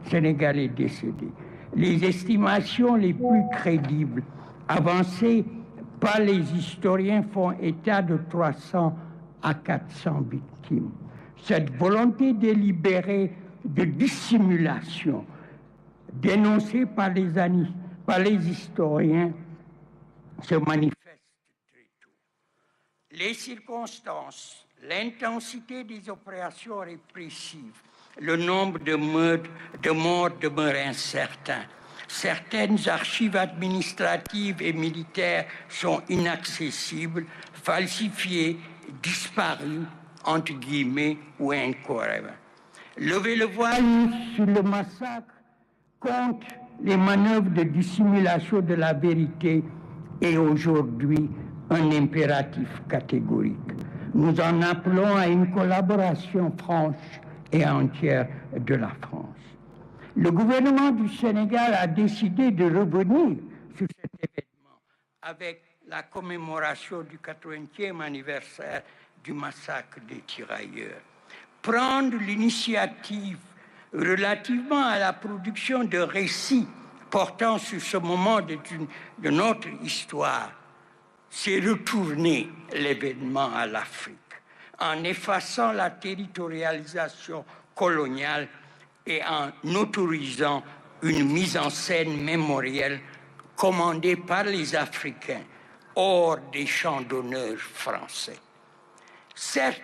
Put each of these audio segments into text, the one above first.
sénégalais décédés. Les estimations les plus crédibles avancées par les historiens font état de 300 à 400 victimes. Cette volonté délibérée de dissimulation dénoncée par les historiens se manifeste très tôt. Les circonstances, l'intensité des opérations répressives, le nombre de morts demeure incertain. Certaines archives administratives et militaires sont inaccessibles, falsifiées, disparues, entre guillemets, ou incohérentes. Lever le voile sur le massacre contre les manœuvres de dissimulation de la vérité est aujourd'hui un impératif catégorique. Nous en appelons à une collaboration franche et entière de la France. Le gouvernement du Sénégal a décidé de revenir sur cet événement avec la commémoration du 80e anniversaire du massacre des tirailleurs. Prendre l'initiative relativement à la production de récits portant sur ce moment de notre histoire, c'est retourner l'événement à l'Afrique en effaçant la territorialisation coloniale et en autorisant une mise en scène mémorielle commandée par les Africains hors des champs d'honneur français. Certes,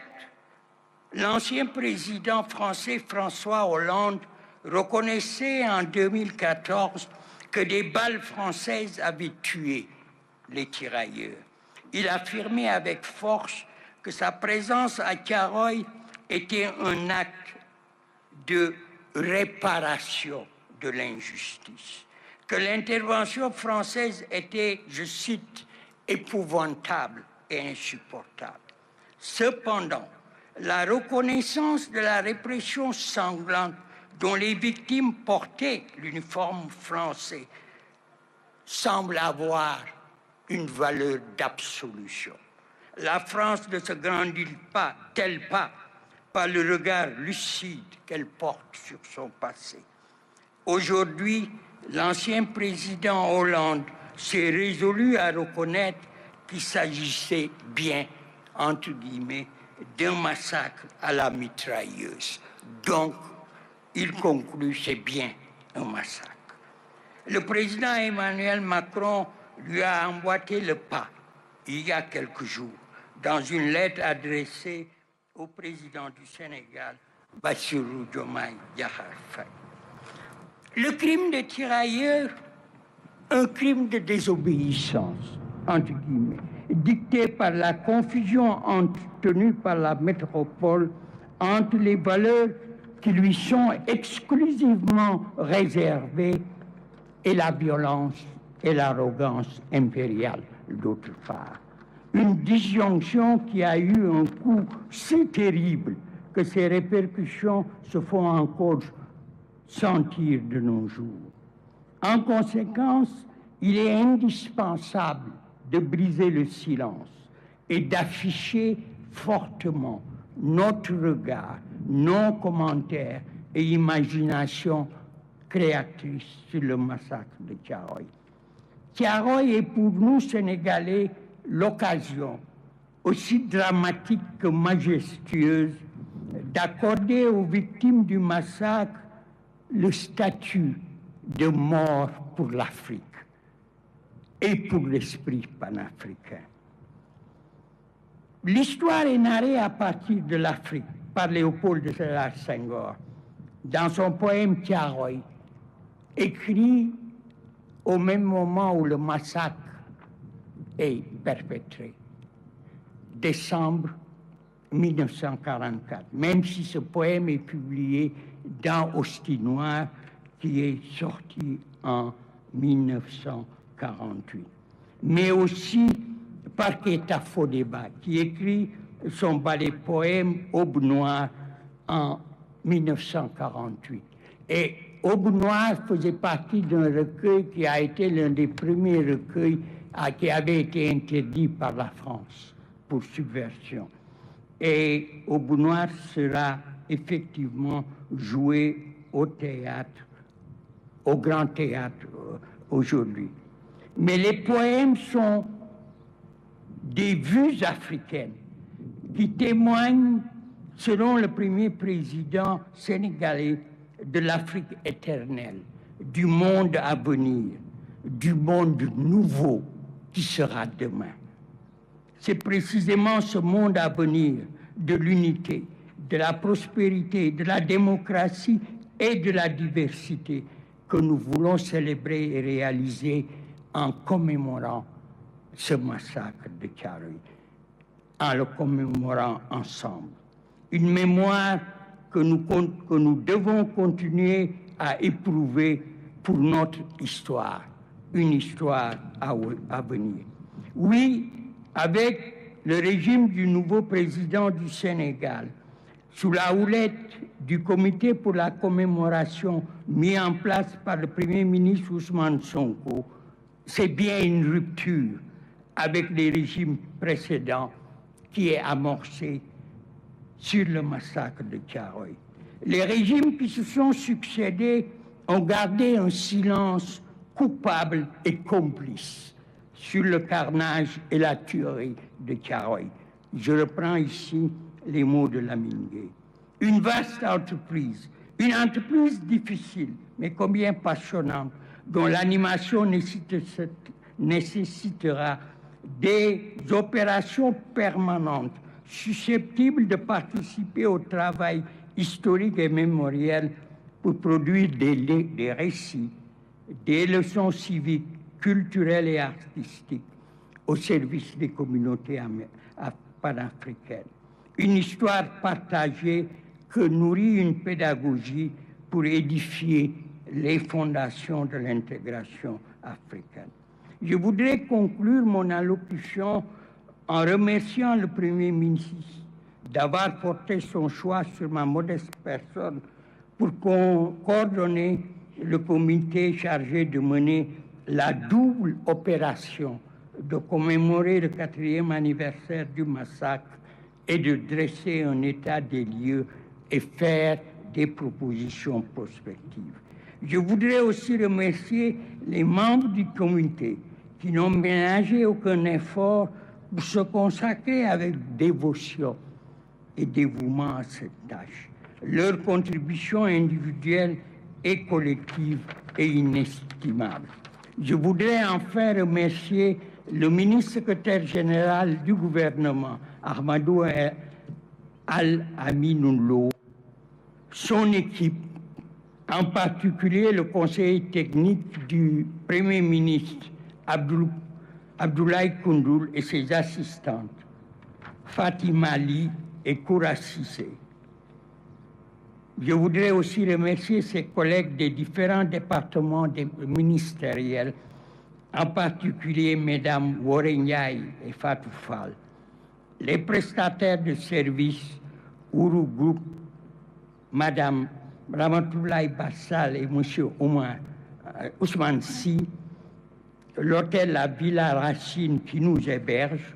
l'ancien président français François Hollande reconnaissait en 2014 que des balles françaises avaient tué les tirailleurs. Il affirmait avec force que sa présence à Thiaroye était un acte de réparation de l'injustice, que l'intervention française était, je cite, épouvantable et insupportable. Cependant, la reconnaissance de la répression sanglante dont les victimes portaient l'uniforme français semble avoir une valeur d'absolution. La France ne se grandit-elle pas par le regard lucide qu'elle porte sur son passé. Aujourd'hui, l'ancien président Hollande s'est résolu à reconnaître qu'il s'agissait bien, entre guillemets, d'un massacre à la mitrailleuse. Donc, il conclut, c'est bien un massacre. Le président Emmanuel Macron lui a emboîté le pas il y a quelques jours dans une lettre adressée au président du Sénégal, Bassirou Diomaye Diakhar Faye. Le crime des tirailleurs, un crime de désobéissance, entre guillemets, dicté par la confusion entretenue par la métropole entre les valeurs qui lui sont exclusivement réservées et la violence et l'arrogance impériale d'autre part. Une disjonction qui a eu un coût si terrible que ses répercussions se font encore sentir de nos jours. En conséquence, il est indispensable de briser le silence et d'afficher fortement notre regard, nos commentaires et imagination créatrice sur le massacre de Thiaroye. Thiaroye est pour nous, Sénégalais, l'occasion, aussi dramatique que majestueuse, d'accorder aux victimes du massacre le statut de mort pour l'Afrique et pour l'esprit panafricain. L'histoire est narrée à partir de l'Afrique par Léopold de Sédar Senghor dans son poème Thiaroye, écrit au même moment où le massacre est perpétré, décembre 1944, même si ce poème est publié dans Hostie Noire, qui est sorti en 1948. Mais aussi par Keita Fodeba, qui écrit son ballet poème Aube Noire en 1948. Et Aube Noire faisait partie d'un recueil qui a été l'un des premiers recueils qui avait été interdit par la France pour subversion. Et Aube Noire sera effectivement joué au théâtre, au grand théâtre aujourd'hui. Mais les poèmes sont des vues africaines qui témoignent, selon le premier président sénégalais, de l'Afrique éternelle, du monde à venir, du monde nouveau qui sera demain. C'est précisément ce monde à venir de l'unité, de la prospérité, de la démocratie et de la diversité que nous voulons célébrer et réaliser en commémorant ce massacre de Thiaroye, en le commémorant ensemble. Une mémoire que nous devons continuer à éprouver pour notre histoire, une histoire à venir. Oui, avec le régime du nouveau président du Sénégal, sous la houlette du comité pour la commémoration mis en place par le Premier ministre Ousmane Sonko, c'est bien une rupture avec les régimes précédents qui est amorcée sur le massacre de Thiaroye. Les régimes qui se sont succédés ont gardé un silence coupable et complice sur le carnage et la tuerie de Thiaroye. Je reprends ici les mots de Lamine Gueye. Une vaste entreprise, une entreprise difficile, mais combien passionnante, dont l'animation nécessitera des opérations permanentes susceptibles de participer au travail historique et mémoriel pour produire des récits, des leçons civiques, culturelles et artistiques au service des communautés panafricaines. Une histoire partagée que nourrit une pédagogie pour édifier les fondations de l'intégration africaine. Je voudrais conclure mon allocution en remerciant le Premier ministre d'avoir porté son choix sur ma modeste personne pour coordonner le comité chargé de mener la double opération de commémorer le 4e anniversaire du massacre et de dresser un état des lieux et faire des propositions prospectives. Je voudrais aussi remercier les membres du comité qui n'ont ménagé aucun effort pour se consacrer avec dévotion et dévouement à cette tâche. Leur contribution individuelle et collective est inestimable. Je voudrais enfin remercier le ministre secrétaire général du gouvernement, Ahmadou Al-Aminou Lo, son équipe, en particulier le conseiller technique du Premier ministre, Abdoulaye Koundoul, et ses assistantes, Fatima Ali et Koura Cissé. Je voudrais aussi remercier ses collègues des différents départements ministériels, en particulier Mesdames Worenyai et Fatou Fall, les prestataires de services Ourou Group, Madame Ramatoulaye Bassal et Monsieur Ousmane Sy, l'hôtel La Villa Racine qui nous héberge,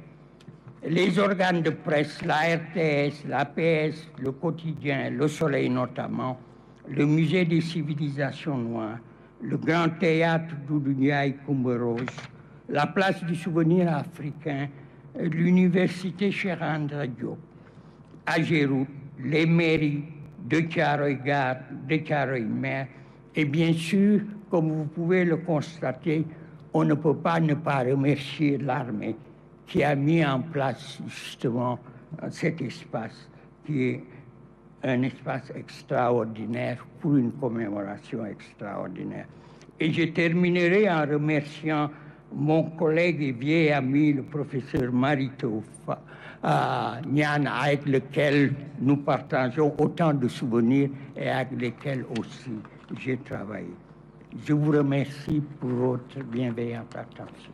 les organes de presse, la RTS, l'APS, le Quotidien, Le Soleil notamment, le Musée des civilisations noires, le Grand Théâtre Doudou Ndiaye Coumba Rose, la Place du Souvenir africain, l'Université Cheikh Anta Diop, Ageroute, les mairies de Thiaroye-Gare, de Thiaroye-Mer, et bien sûr, comme vous pouvez le constater, on ne peut pas ne pas remercier l'armée qui a mis en place justement cet espace qui est un espace extraordinaire pour une commémoration extraordinaire. Et je terminerai en remerciant mon collègue et vieil ami, le professeur Marito Niane, avec lequel nous partageons autant de souvenirs et avec lesquels aussi j'ai travaillé. Je vous remercie pour votre bienveillante attention.